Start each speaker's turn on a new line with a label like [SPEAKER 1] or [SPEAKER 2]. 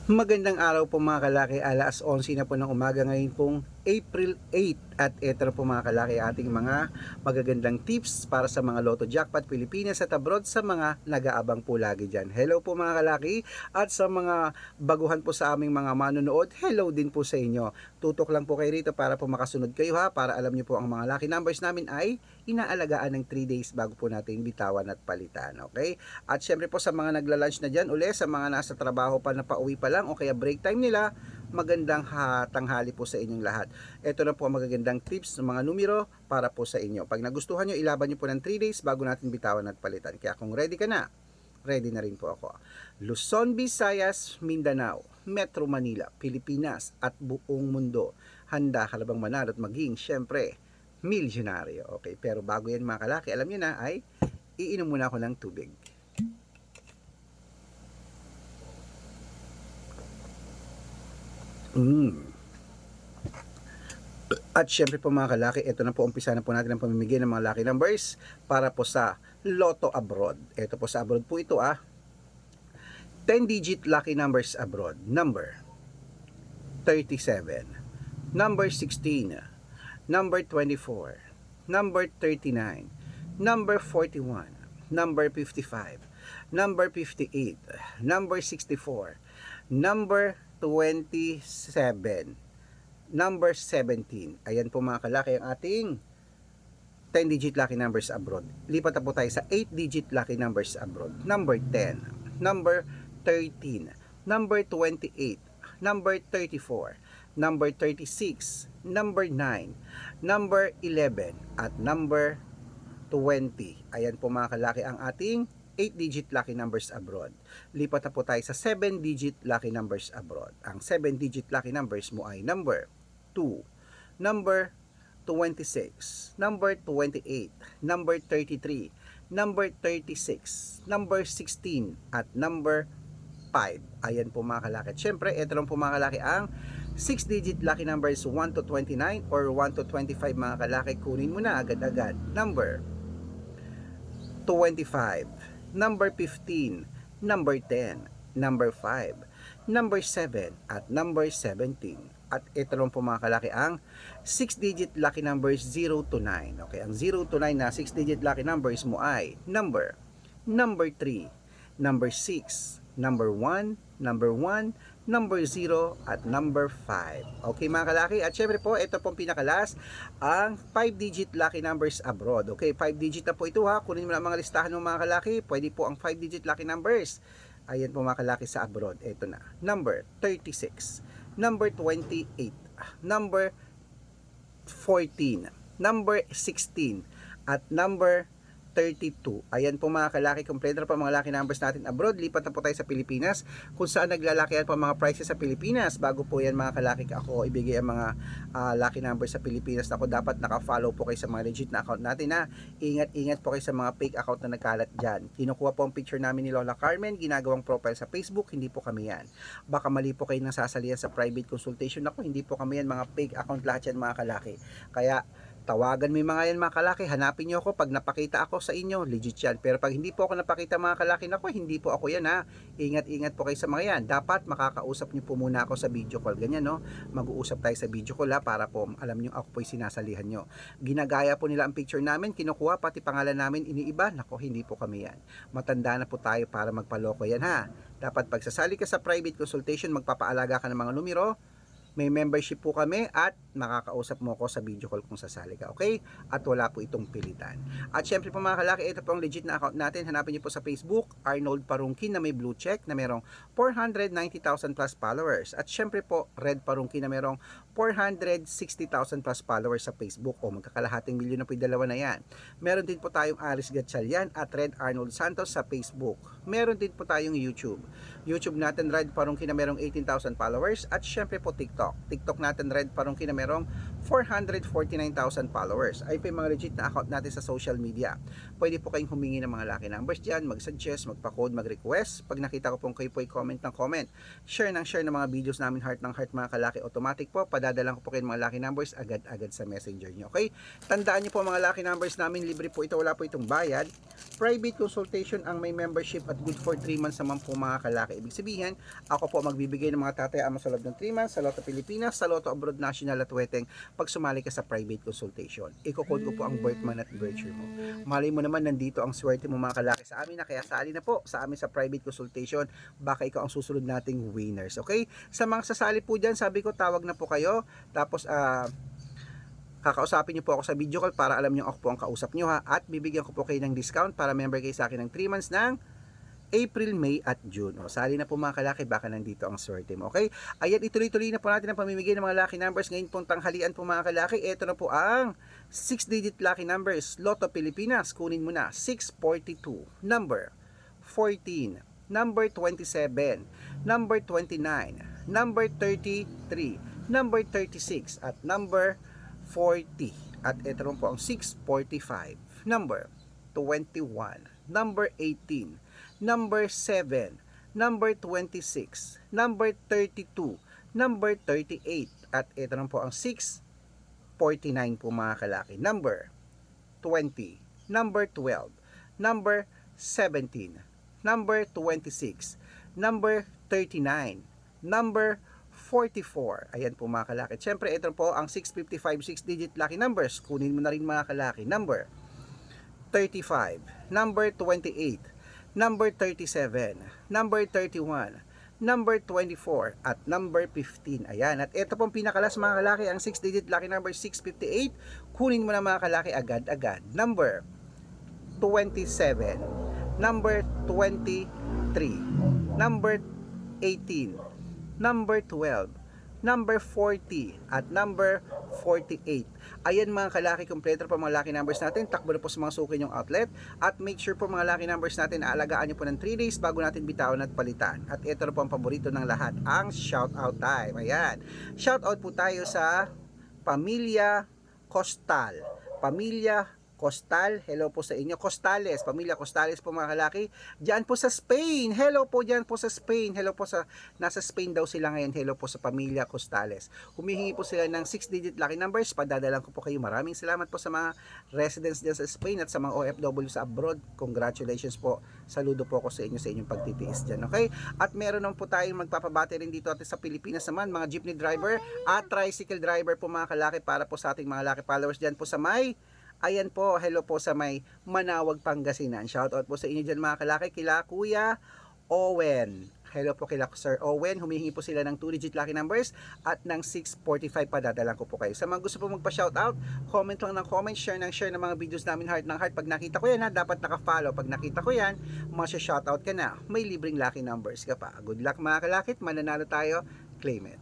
[SPEAKER 1] Magandang araw po mga kalaki, alas 11 na po ng umaga ngayon pong April 8 at ito na po mga kalaki ating mga magagandang tips para sa mga Lotto Jackpot Pilipinas at abroad sa mga nag-aabang po lagi dyan. Hello po mga kalaki at sa mga baguhan po sa aming mga manonood, hello din po sa inyo. Tutok lang po kayo rito para po makasunod kayo ha, para alam nyo po ang mga lucky numbers namin ay inaalagaan ng 3 days bago po natin bitawan at palitan, okay? At syempre po sa mga nagla-lunch na dyan uli, sa mga nasa trabaho pa na pauwi pa lang o kaya break time nila, magandang tanghali po sa inyong lahat. Ito na po ang magagandang tips ng mga numero para po sa inyo. Pag nagustuhan nyo, ilaban nyo po ng 3 days bago natin bitawan at palitan. Kaya kung ready ka na, ready na rin po ako. Luzon, Visayas, Mindanao, Metro Manila, Pilipinas at buong mundo. Handa ka na bang manalo at maging, syempre, milyonaryo. Okay, pero bago yan mga kalaki, alam nyo na ay iinom muna ako ng tubig. At syempre po mga kalaki, ito na po umpisa na po natin ang pamimigay ng mga lucky numbers para po sa Lotto Abroad. Ito po sa abroad po ito 10-digit lucky numbers abroad. Number 37, number 16, number 24, number 39, number 41, number 55, number 58, number 64, number 27, number 17. Ayan po mga kalaki ang ating 10-digit lucky numbers abroad. Lipat na po tayo sa 8-digit lucky numbers abroad. Number 10, number 13, number 28, number 34, number 36, number 9, number 11, at number 20. Ayan po mga kalaki ang ating 8-digit lucky numbers abroad. Lipat na po tayo sa 7-digit lucky numbers abroad. Ang 7-digit lucky numbers mo ay number 2, number 26, number 28, number 33, number 36, number 16, at number 5. Ayan po mga kalaki. Siyempre, ito lang po mga kalaki ang 6-digit lucky numbers 1 to 29 or 1 to 25 mga kalaki. Kunin mo na agad-agad. Number 25, number 15, number 10, number 5, number 7, at number 17. At ito lang po mga kalaki ang 6-digit lucky numbers 0 to 9. Okay, ang 0 to 9 na 6-digit lucky numbers mo ay number 3, number 6, number 1, number 1, number 0, at number 5. Okay mga kalaki, at syempre po, ito pong pinakalas, ang 5-digit lucky numbers abroad. Okay, 5-digit na po ito ha, kunin mo na mga listahan ng mga kalaki, pwede po ang 5-digit lucky numbers. Ayan po mga kalaki sa abroad, ito na, number 36, number 28, number 14, number 16, at number 32. Ayan po mga kalaki, kompleto na po mga lucky numbers natin abroad. Lipat na po tayo sa Pilipinas kung saan naglalakihan po mga prices sa Pilipinas. Bago po yan mga kalaki ako ibigay ang mga lucky numbers sa Pilipinas, ako dapat naka-follow po kayo sa mga legit na account natin na ingat-ingat po kayo sa mga fake account na nagkalat dyan. Kinukuha po ang picture namin ni Lola Carmen, ginagawang profile sa Facebook, hindi po kami yan. Baka mali po kayo nang sasalihan sa private consultation ako, hindi po kami yan, mga fake account lahat yan mga kalaki. Kaya tawagan mo yung mga yan mga kalaki, hanapin nyo ako, pag napakita ako sa inyo, legit yan. Pero pag hindi po ako napakita mga kalaki, nako, hindi po ako yan ha. Ingat-ingat po kayo sa mga yan. Dapat makakausap nyo po muna ako sa video call. Ganyan no, mag-uusap tayo sa video call ha, para po alam nyo ako po yung sinasalihan nyo. Ginagaya po nila ang picture namin, kinukuha, pati pangalan namin iniiba. Nako, hindi po kami yan. Matanda na po tayo para magpaloko yan ha. Dapat pag sasali ka sa private consultation, magpapaalaga ka ng mga numero, may membership po kami at makakausap mo ako sa video call kung sasali ka, okay? At wala po itong pilitan. At syempre po mga kalaki, ito po ang legit na account natin. Hanapin niyo po sa Facebook, Arnold Parungkin na may blue check na merong 490,000 plus followers. At syempre po, Red Parungkin na merong 460,000 plus followers sa Facebook. O magkakalahating milyon na po yung dalawa na yan. Meron din po tayong Aris Gatchalian at Red Arnold Santos sa Facebook. Meron din po tayong YouTube. YouTube natin Red Parungkin na merong 18,000 followers. At syempre po TikTok natin Red Parungkin na merong 449,000 followers. Ay po yung mga legit na account natin sa social media. Pwede po kayong humingi ng mga lucky numbers dyan, mag-suggest, magpa-code, mag-request. Pag nakita ko pong kayo po comment ng comment, share ng mga videos namin, heart ng heart mga kalaki, automatic po, padadalang ko po kayo ng mga lucky numbers agad-agad sa messenger nyo. Okay? Tandaan nyo po mga lucky numbers namin, libre po ito, wala po itong bayad. Private consultation ang may membership at good for 3 months naman po mga kalaki. Ibig sabihin, ako po magbibigay ng mga tatayama sa loob ng 3 months sa Lotto Pilipinas, sa Lotto Abroad National at Weteng pag sumali ka sa private consultation. Iko-code ko po ang birth month at birth year mo. Malay mo naman nandito ang swerte mo mga kalaki sa amin na kaya sali na po sa amin sa private consultation. Baka ikaw ang susunod nating winners. Okay? Sa mga sasali po dyan, sabi ko tawag na po kayo. Tapos kakausapin niyo po ako sa video call para alam niyo ako po ang kausap niyo ha. At bibigyan ko po kayo ng discount para member kayo sa akin ng 3 months ng April, May at June. O, sali na po mga kalaki, baka nandito ang swerte mo. Okay? Ayan, ituloy-tuloy na po natin ang pamimigay ng mga lucky numbers. Ngayon pong tanghalian po mga kalaki, ito na po ang 6-digit lucky numbers. Lotto Pilipinas, kunin mo na. 642, number 14, number 27, number 29, number 33, number 36, at number 40. At ito naman po ang 645, number 21, number 18, number 7, number 26, number 32, number 38, at ito naman po ang 649 po mga kalaki. Number 20, number 12, number 17, number 26, number 39, number 44. Ayan po mga kalaki. Siyempre ito po ang 655 6-digit lucky numbers. Kunin mo na rin mga kalaki. Number 35, number 28, number 37, number 31, number 24, at number 15. Ayan. At ito pong pinakalas mga kalaki, ang 6-digit lucky number 658. Kunin mo na mga kalaki agad-agad. Number 27, number 23, number 18, number 12, number 40, at number 48. Ayan mga kalaki, kompleto pa mga lucky numbers natin. Takbo na po sa mga suki yung outlet. At make sure po mga lucky numbers natin, aalagaan nyo po ng 3 days bago natin bitawan at palitan. At ito na po ang paborito ng lahat, ang shoutout time. Ayan. Shoutout po tayo sa Pamilya Costal. Pamilya Costal, hello po sa inyo. Costales, Pamilya Costales po mga kalaki. Diyan po sa Spain. Hello po diyan po sa Spain. Hello po sa, nasa Spain daw sila ngayon. Hello po sa Pamilya Costales. Humihingi po sila ng 6-digit lucky numbers. Padadalan ko po kayo. Maraming salamat po sa mga residents diyan sa Spain at sa mga OFW sa abroad. Congratulations po. Saludo po ako sa inyo sa inyong pagtitiis diyan. Okay? At meron naman po tayong magpapabati rin dito at sa Pilipinas naman, mga jeepney driver at tricycle driver po mga kalaki para po sa ating mga lucky followers diyan po sa may ayan po, hello po sa may Manawag, Pangasinan. Shoutout po sa inyo dyan mga kalaki, kila Kuya Owen. Hello po kila Sir Owen. Humihingi po sila ng 2-digit lucky numbers at ng 645 padadalan ko po kayo. Sa mga gusto po magpa-shoutout, comment lang ng comment, share ng mga videos namin heart ng heart. Pag nakita ko yan ha, dapat naka-follow. Pag nakita ko yan, masya-shoutout ka na. May libreng lucky numbers ka pa. Good luck mga kalakit, mananalo tayo. Claim it.